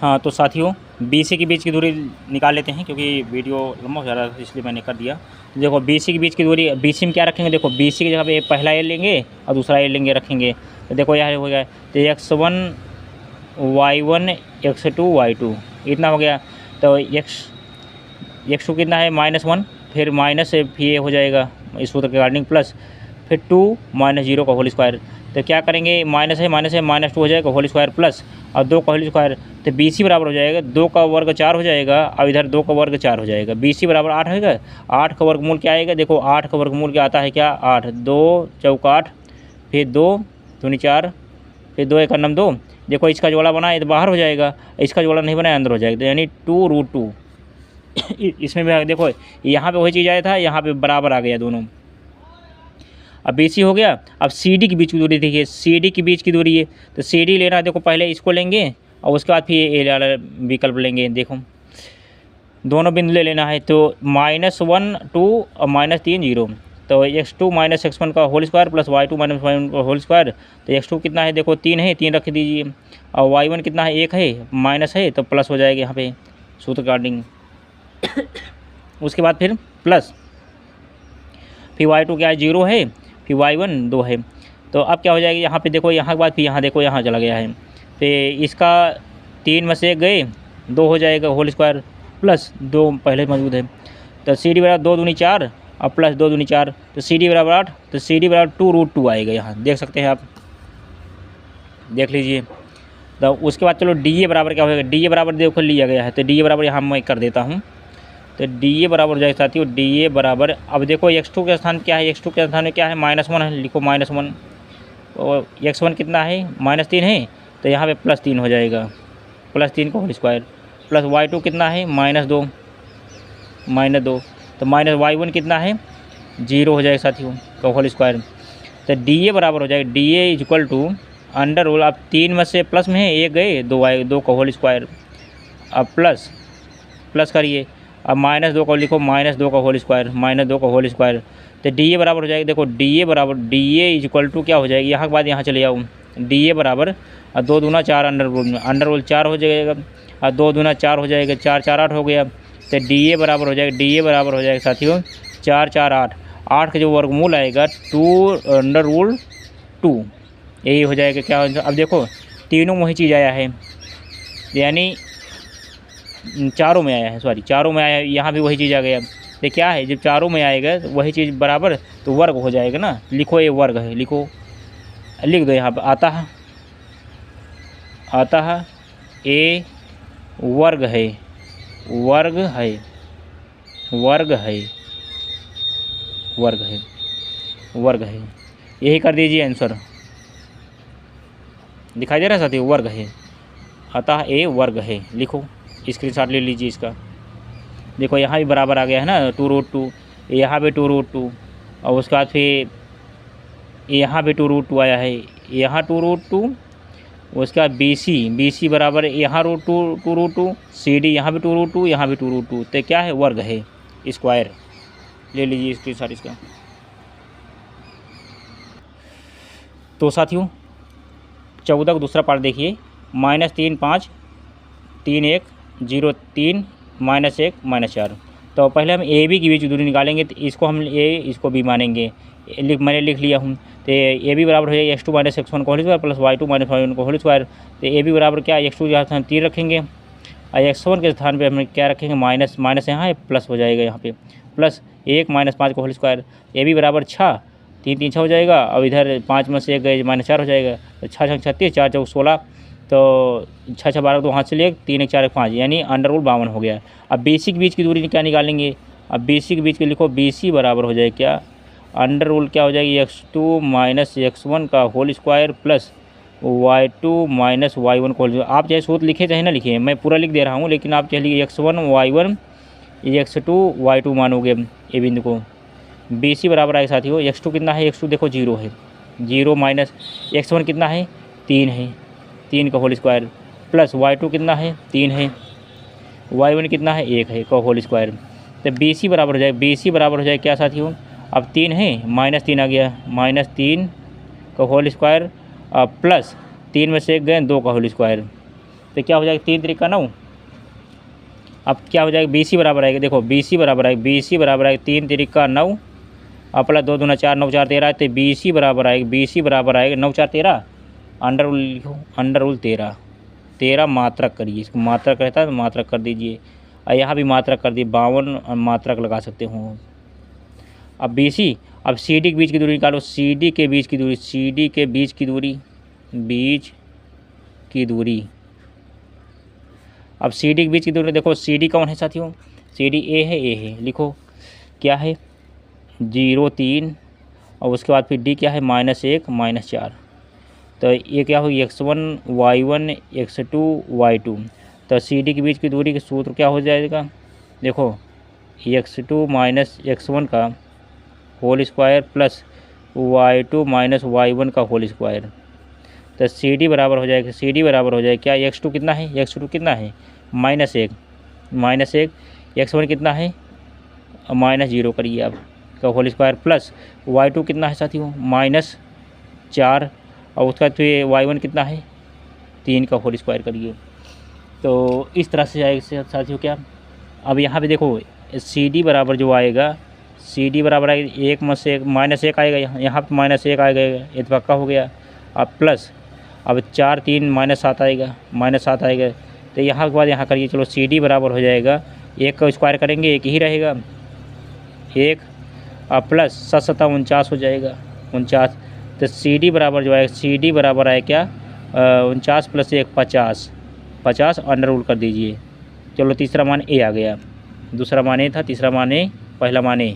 हाँ तो साथियों बी सी के बीच की दूरी निकाल लेते हैं, क्योंकि वीडियो लंबा हो जा रहा है इसलिए मैंने कर दिया। देखो बी सी के बीच की दूरी, बी सी में क्या रखेंगे, देखो बी सी की जगह पे पहला ए लेंगे और दूसरा ए लेंगे रखेंगे। तो देखो यहाँ हो गया, तो x1 y1 x2 y2 इतना हो गया। तो x2 कितना है -1, फिर माइनस फिर ये हो जाएगा इस सूत्र के अकॉर्डिंग प्लस, फिर 2 माइनस 0 का होल स्क्वायर। तो क्या करेंगे, माइनस है -2 हो जाएगा होल स्क्वायर प्लस और 2 का होल स्क्वायर। तो बी सी बराबर हो जाएगा 2 का वर्ग 4 हो जाएगा, और इधर 2 का वर्ग 4 हो जाएगा। बी सी बराबर 8 होगा, 8 का वर्गमूल क्या आएगा, देखो 8 का वर्गमूल क्या आता है क्या 8, 2 चौका 8, फिर 2 दूनी 4, फिर 2 1 9 2। देखो इसका जोड़ा बना है तो बाहर हो जाएगा, इसका जोड़ा नहीं बना है अंदर हो जाएगा, तो यानी 2√2। इसमें भी देखो यहाँ पे वही चीज़ आया था, यहाँ पे बराबर आ गया दोनों। अब बी सी हो गया। अब सी डी के बीच की दूरी देखिए, सी डी के बीच की दूरी है, तो सी डी लेना है, देखो पहले इसको लेंगे और उसके बाद फिर ए वाला विकल्प लेंगे। देखो दोनों बिंदु ले लेना है, तो -1 2 और -3 0। तो x2 माइनस x1 का whole square plus y2 minus y1 का होल स्क्वायर। तो x2 कितना है, देखो 3 है, 3 रख दीजिए, और y1 कितना है 1 है, माइनस है तो प्लस हो जाएगा यहाँ पे सूत्र अकॉर्डिंग। उसके बाद फिर प्लस, फिर y2 क्या है 0 है, फिर y1 2 है। तो अब क्या हो जाएगा यहाँ पे देखो, यहाँ के बाद फिर यहाँ देखो यहाँ चला गया है, तो इसका 3 में से 1 गए 2 हो जाएगा होल स्क्वायर प्लस 2 पहले मौजूद है। तो सी डी बराबर 2 दूनी 4 और प्लस 2 दूनी 4, तो सी डी बराबर 8, तो सी डी बराबर 2√2 आएगा, यहाँ देख सकते हैं आप, देख लीजिए। तो उसके बाद चलो डी ए बराबर क्या होगा, डी ए बराबर देखो लिया गया है, तो डी ए बराबर यहाँ मैं कर देता हूँ। तो डी ए बराबर हो जाएगा साथियों, डी ए बराबर, अब देखो x2 के स्थान क्या है, x2 के स्थान में क्या है -1 है, लिखो -1, और x1 कितना है -3 है, तो यहाँ पे +3 हो जाएगा, +3 का होल स्क्वायर प्लस y2 कितना है -2, तो -y1 कितना है 0 हो जाएगा साथियों का होल स्क्वायर। तो डी ए बराबर हो जाएगा, D A equal to under root, अब 3 में से प्लस में है 1 गए 2 आए, 2 का होल स्क्वायर, अब प्लस करिए, अब -2 को लिखो, -2 का होल स्क्वायर, -2 का होल स्क्वायर। तो डी ए बराबर हो जाएगा, देखो डी ए बराबर, डी ए इक्वल टू क्या हो जाएगी, यहाँ के बाद यहाँ चले जाऊँ, डी ए बराबर 2 दूना 4 अंडर रूल 4 हो जाएगा, और 2 दूना 4 हो जाएगा, 4 4 8 हो गया। तो डी ए बराबर हो जाएगा, डी ए बराबर हो जाएगा साथियों 4 4 8, 8 का जो वर्गमूल आएगा 2√2, यही हो जाएगा क्या। अब देखो तीनों में वही चीज़ आया है, यानी चारों में आया है, सॉरी चारों में आया है, यहाँ भी वही चीज़ आ गया। तो क्या है, जब चारों में आएगा तो वही चीज़ बराबर तो वर्ग हो जाएगा ना। लिखो ये वर्ग है, लिखो, लिख दो यहाँ पर आता है ए वर्ग है, वर्ग है, वर्ग है, वर्ग है, वर्ग है, यही कर दीजिए आंसर। दिखाई दे रहा है साथियों, वर्ग है, अतः ए वर्ग है। लिखो, स्क्रीनशॉट ले लीजिए इसका। देखो यहाँ भी बराबर आ गया है ना 2√2, यहाँ भी 2√2, और उसके बाद फिर यहाँ भी 2√2 आया है, यहाँ 2√2, उसके बाद बी सी बराबर यहाँ √2, सी डी यहाँ भी 2√2, यहाँ भी 2√2, तो क्या है, वर्ग है, स्क्वायर। ले लीजिए स्क्रीनशॉट इसका। तो साथियों 14 का दूसरा पार्ट देखिए, -3 5 3 1 0 3 -1 -4। तो पहले हम ए बी की बीच की दूरी निकालेंगे, तो इसको हम ए, इसको बी मानेंगे। मैंने लिख लिया हूँ। तो ए बी बराबर हो जाएगा x2 - x1 का whole square plus y2 - y1 का होल स्क्वायर। तो ए बी बराबर क्या, x2 के स्थान 3 रखेंगे और x1 के स्थान पे हम क्या रखेंगे, माइनस यहाँ है, प्लस हो जाएगा यहाँ पे, प्लस 1 - 5 का होल स्क्वायर। ए बी बराबर 6, 3 3 6 हो जाएगा, और इधर 5 में से 1 गए -4 हो जाएगा। तो 6 6 36, 4 4 16, तो 6 6 12 तो हाथ से ले, 3 1 4 1 5, यानी √52 हो गया। अब BC के बीच की दूरी क्या निकालेंगे, अब BC के बीच के लिखो, BC बराबर हो जाएगा क्या, अंडर क्या हो जाएगी, x2 - x1 का whole square plus y2 - y1 का होल। आप चाहे सूत्र लिखे चाहे ना लिखे, मैं पूरा लिख दे रहा हूँ, लेकिन आप चाहे x1 y1 x2 y2 मानोगे ए बिंदु को। BC बराबर आएगा साथियों, x2 कितना है, x2 देखो 0 है, 0 माइनस x1 कितना है, 3 है, 3 का होल स्क्वायर प्लस y2 कितना है, 3 है, y1 कितना है, 1 है का होल स्क्वायर। तो BC बराबर हो जाएगा, BC बराबर हो जाएगा क्या साथियों, अब 3 है, -3 आ गया, -3 का होल स्क्वायर प्लस 3 में से 1 गए 2 का होल स्क्वायर। तो क्या हो जाएगा, 3 3 9। अब क्या हो जाएगा, BC बराबर आएगा, देखो BC बराबर आएगा, BC बराबर आएगा 3 3 9 और प्लस 2 दूना 4, 9 4 13। तो BC बराबर आएगा, BC बराबर आएगा 9 4 13, अंडर रूल लिखो, अंडर रूल 13, 13 मात्रक करिए, इसको मात्रक रहता है तो मात्रक कर दीजिए, और यहाँ भी मात्रक कर दिए, 52 मात्रक लगा सकते हो। अब BC, अब CD के बीच की दूरी निकालो, CD के बीच की दूरी, CD के बीच की दूरी, बीच की दूरी। अब CD के बीच की दूरी देखो, CD कौन है साथियों, CD A है, A है, लिखो क्या है 0 3, और उसके बाद फिर D क्या है -1 -4। तो ये क्या होगी, x1 y1 x2 y2। तो CD के बीच की दूरी के सूत्र क्या हो जाएगा, देखो x2 - x1 का whole square plus y2 - y1 का होल स्क्वायर। तो CD बराबर हो जाएगा, CD बराबर हो जाएगा क्या, x2 कितना है, x2 कितना है, -1 -1, x1 कितना है, -0 करिए आप का होल स्क्वायर प्लस y2 कितना है साथियों, -4, और उसका तो ये y1 कितना है, 3 का होल स्क्वायर करिए। तो इस तरह से आएगा साथियों क्या। अब यहाँ पे देखो CD बराबर जो आएगा, CD बराबर आएगा 1 में से -1 आएगा, यहाँ पे -1 आएगा, ये तो पक्का हो गया। अब प्लस, अब 4 3 -7 आएगा, -7 आएगा। तो यहाँ के बाद यहाँ करिए, चलो CD बराबर हो जाएगा, 1 का स्क्वायर करेंगे 1 ही रहेगा, 1 और प्लस 7 7 49 हो जाएगा, 49। तो CD बराबर जो आएगा, CD बराबर आए क्या, 49 प्लस 1 50, 50 अंडर रूल कर दीजिए। चलो तीसरा मान A आ गया, दूसरा मान A था, तीसरा मान A, पहला मान A।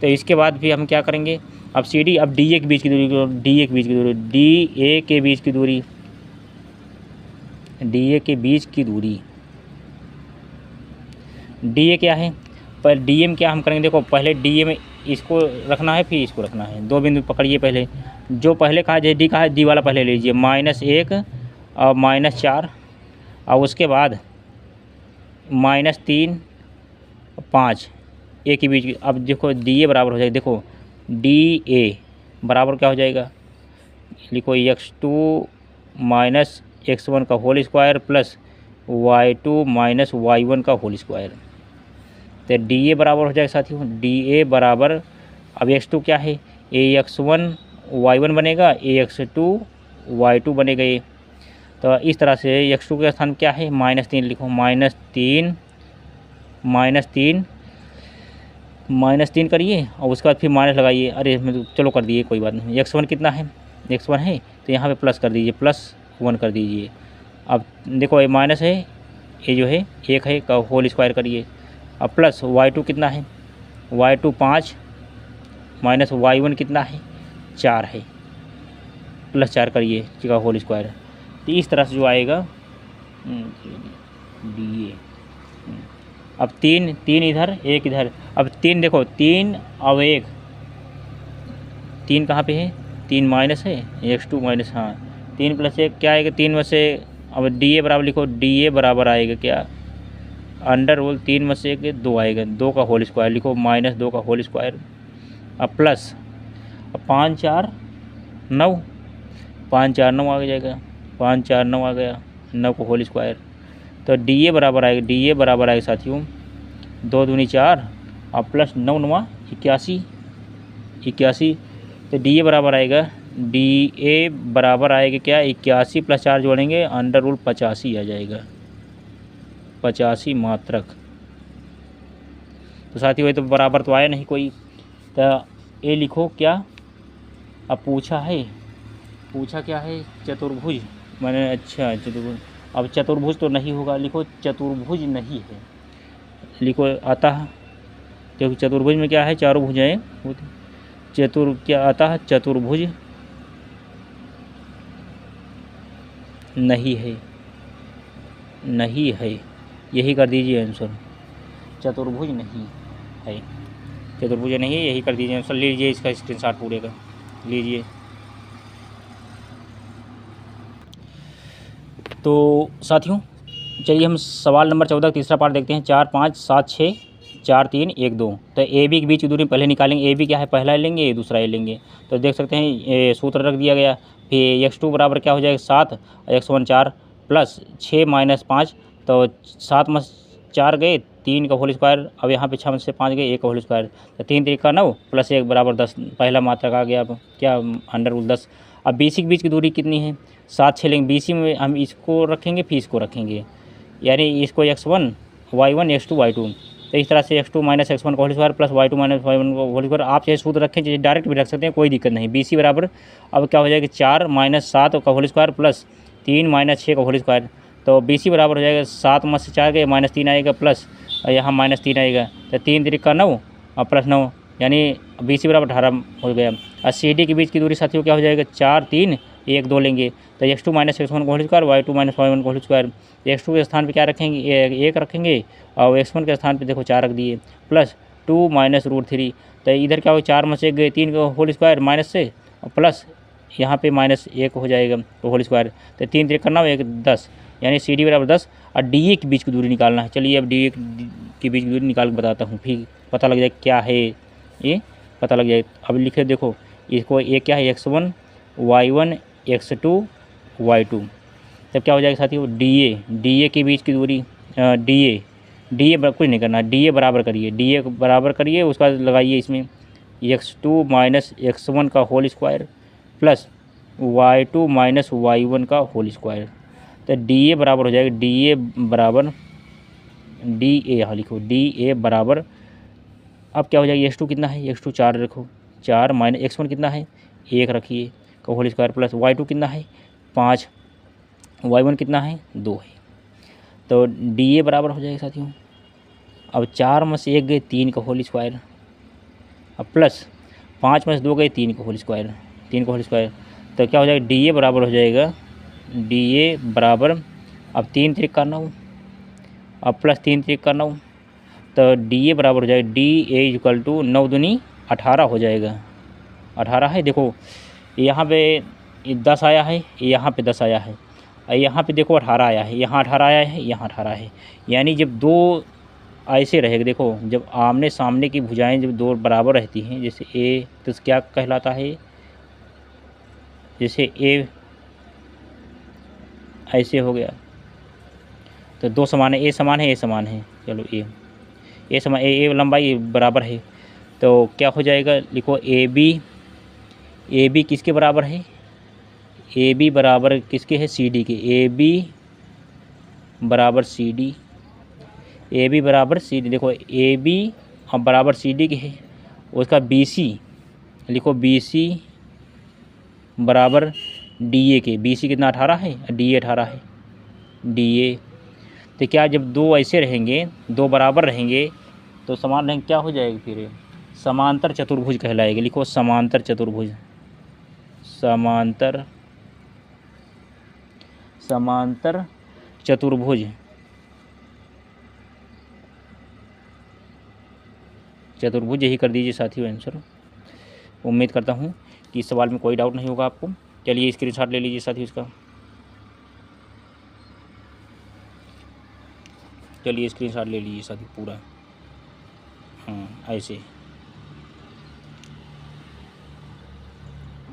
तो इसके बाद भी हम क्या करेंगे, अब CD, अब DA के बीच की दूरी, DA के बीच की दूरी, DA के बीच की दूरी, DA के बीच की दूरी, DA क्या है, पर DA में क्या हम करेंगे, देखो पहले DA में इसको रखना है, फिर इसको रखना है, 2 बिंदु पकड़िए। पहले जो पहले कहा है D कहा है, D वाला पहले लीजिए, -1 और -4, और उसके बाद -3 5 A के बीच। अब देखो DA बराबर हो जाएगा, देखो DA बराबर क्या हो जाएगा, लिखो x2 - x1 का whole square plus y2 minus y1 का होल स्क्वायर। तो dA बराबर हो जाएगा साथियों, dA बराबर, अब x2 क्या है, ax1 y1 बनेगा, ax2 y2 बनेगा ये। तो इस तरह से x2 के स्थान क्या है, -3 लिखो, -3 करिए और उसके बाद फिर माइनस लगाइए। अरे इसमें तो चलो कर दिए, कोई बात नहीं। x1 कितना है, x1 है तो यहाँ पे प्लस कर दीजिए, +1 कर दीजिए। अब देखो ये माइनस है, ये जो है 1 है का होल स्क्वायर करिए। अब प्लस y2 कितना है, y2 5 माइनस y1 कितना है, 4 है, +4 करिए का होल स्क्वायर। तो इस तरह से जो आएगा डी ए। अब 3 इधर 1 इधर, अब 3 देखो, 3 और 1, 3 कहाँ पे है, 3 माइनस है, x2 माइनस, हाँ 3 + 1 क्या आएगा, 3 में से, अब डी ए बराबर लिखो, डी ए बराबर आएगा क्या, अंडर रूल 3 में से 1 2 आएगा, 2 का होल स्क्वायर लिखो, -2 का होल स्क्वायर। अब प्लस, अब 5 4 9, 5 4 9 आ जाएगा, 5 4 9 आ गया, 9 का होल स्क्वायर। तो डी ए बराबर आएगा साथियों 2 दूनी 4 और प्लस 9 9 81। तो डी ए बराबर आएगा, क्या, 81 + 4 जोड़ेंगे, अंडर रूल 85 आ जाएगा, 85 मात्रक। तो साथियों ये तो बराबर तो आया नहीं कोई, तो ए लिखो क्या, अब पूछा क्या है, चतुर्भुज, मैंने, अच्छा चतुर्भुज। अब चतुर्भुज तो नहीं होगा, लिखो चतुर्भुज नहीं है, लिखो आता है, क्योंकि चतुर्भुज में क्या है, चारों भुजाएं होती, क्या आता है, चतुर्भुज नहीं है, यही कर दीजिए आंसर, चतुर्भुज नहीं है, यही कर दीजिए आंसर। लीजिए इसका स्क्रीनशॉट पूरे का लीजिए। तो साथियों चलिए हम सवाल नंबर 14 का तीसरा पार्ट देखते हैं। 4 5 7 6 4 3 1 2। तो ए बी के बीच की दूरी पहले निकालेंगे। ए बी क्या है, पहला लेंगे, दूसरा ले लेंगे। तो देख सकते हैं ये सूत्र रख दिया गया। फिर x2 बराबर क्या हो जाएगा 7, x1 4 प्लस 6 माइनस 5। तो 7 में 4 गए, 3 का होल स्क्वायर। अब यहाँ पे 6 में से 5 गए, 1 का होल स्क्वायर। तो 3 3 का 9 प्लस 1 बराबर 10। पहला मात्रक आ गया, अब क्या, अंडर रूल 10। अब BC के बीच की दूरी कितनी है, 7 6 लेंगे। BC में हम इसको रखेंगे, फिर इसको रखेंगे, यानी इसको x1 y1 x2 y2। तो इस तरह से x2 माइनस x1 का whole square plus y2 minus y1 का होल स्क्वायर। आप चाहे सूत्र रखें, चाहे डायरेक्ट भी रख सकते हैं, कोई दिक्कत नहीं। BC बराबर अब क्या हो जाएगा 4 माइनस 7 का होल स्क्वायर प्लस 3 माइनस 6 का होल स्क्वायर। तो BC बराबर हो जाएगा 7 में से 4 गए, -3 आएगा, प्लस यहाँ -3 आएगा। तो 3 3 का 9 और प्लस 9, यानी BC बराबर 18 हो गया। और CD के बीच की दूरी साथियों क्या हो जाएगा, 4 3 1 2 लेंगे। तो x2 माइनस x1 का whole square, y2 minus y1 का होल स्क्वायर। x2 के स्थान पे क्या रखेंगे, 1 रखेंगे, और x1 के स्थान पे देखो 4 रख दिए, प्लस 2 माइनस √3। तो इधर क्या हो, 4 में से 1 गए, 3 का होल स्क्वायर माइनस से, और प्लस यहाँ पे -1 हो जाएगा तो होल स्क्वायर। तो 3 3 करना 1 10, यानी CD बराबर 10। और DA के बीच की दूरी निकालना है। चलिए अब DA के बीच की दूरी निकाल के बताता हूँ, फिर पता लग जाए क्या है, ये पता लग जाए। अब लिखे देखो इसको, ये क्या है, x1 y1 x2 y2। तब क्या हो जाएगा साथियों, DA के बीच की दूरी, DA कुछ नहीं करना, DA बराबर करिए, उसका लगाइए इसमें x2 माइनस x1 का whole square plus y2 minus y1 का होल स्क्वायर। तो DA बराबर हो जाएगा, यहाँ लिखो, DA बराबर, अब क्या हो जाएगा, x2 कितना है, x2 4 रखो, 4 माइनस x1 कितना है, 1 रखिए का होल स्क्वायर, प्लस y2 कितना है 5, y1 कितना है 2 है। तो DA बराबर हो जाएगा साथियों, अब 4 में से 1 गए, 3 का होल स्क्वायर, अब प्लस 5 में से 2 गए, 3 का होल स्क्वायर। तो क्या हो जाएगा, DA बराबर हो जाएगा, DA बराबर, अब 3 3 का 9, अब प्लस 3 3 का 9। तो DA बराबर हो जाएगा, DA इक्वल टू 9 दूनी 18 हो जाएगा। 18 है, देखो यहाँ पे 10 आया है, यहाँ पे 10 आया है, यहाँ पे देखो 18 आया है, यहाँ 18 आया है, यहाँ 18 है। यानी जब दो ऐसे रहेगा, देखो जब आमने सामने की भुजाएं जब दो बराबर रहती हैं, जैसे A, तो क्या कहलाता है, जैसे A ऐसे हो गया, तो दो समान है, ए समान है, ए समान है, चलो ए समान, ए लंबाई बराबर है, तो क्या हो जाएगा, लिखो ए बी किसके बराबर है, ए बी बराबर किसके है, सी डी के, ए बी बराबर सी डी, ए बी बराबर सी डी, देखो ए बी अब बराबर सी डी के है, उसका बी सी लिखो, बी सी बराबर डी ए के, बी सी कितना 18 है, डी ए 18 है, डी ए। तो क्या जब दो ऐसे रहेंगे, दो बराबर रहेंगे तो समान रहेंगे, क्या हो जाएगी फिर, समांतर चतुर्भुज कहलाएगी, लिखो समांतर चतुर्भुज, समांतर चतुर्भुज, चतुर्भुज यही कर दीजिए साथियों आंसर। उम्मीद करता हूँ कि इस सवाल में कोई डाउट नहीं होगा आपको। चलिए स्क्रीनशॉट ले लीजिए साथियों इसका, चलिए स्क्रीनशॉट ले लीजिए साथियों पूरा, हाँ ऐसे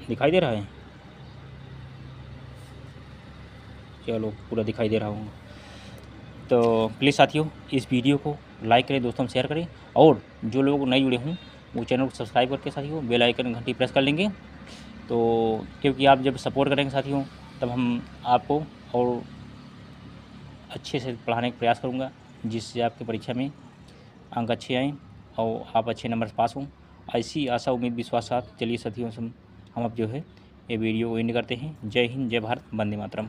दिखाई दे रहा है, चलो पूरा दिखाई दे रहा हूँ। तो प्लीज़ साथियों इस वीडियो को लाइक करें, दोस्तों में शेयर करें, और जो लोग नए जुड़े हों वो चैनल को सब्सक्राइब करके साथियों बेल आइकन घंटी प्रेस कर लेंगे, तो क्योंकि आप जब सपोर्ट करेंगे साथियों तब हम आपको और अच्छे से पढ़ाने का प्रयास करूँगा, जिससे आपकी परीक्षा में अंक अच्छे आएँ और आप अच्छे नंबर से पास हों। ऐसी आशा उम्मीद विश्वास साथ चलिए साथियों हम अब जो है ये वीडियो एंड करते हैं। जय हिंद, जय भारत, वंदे मातरम।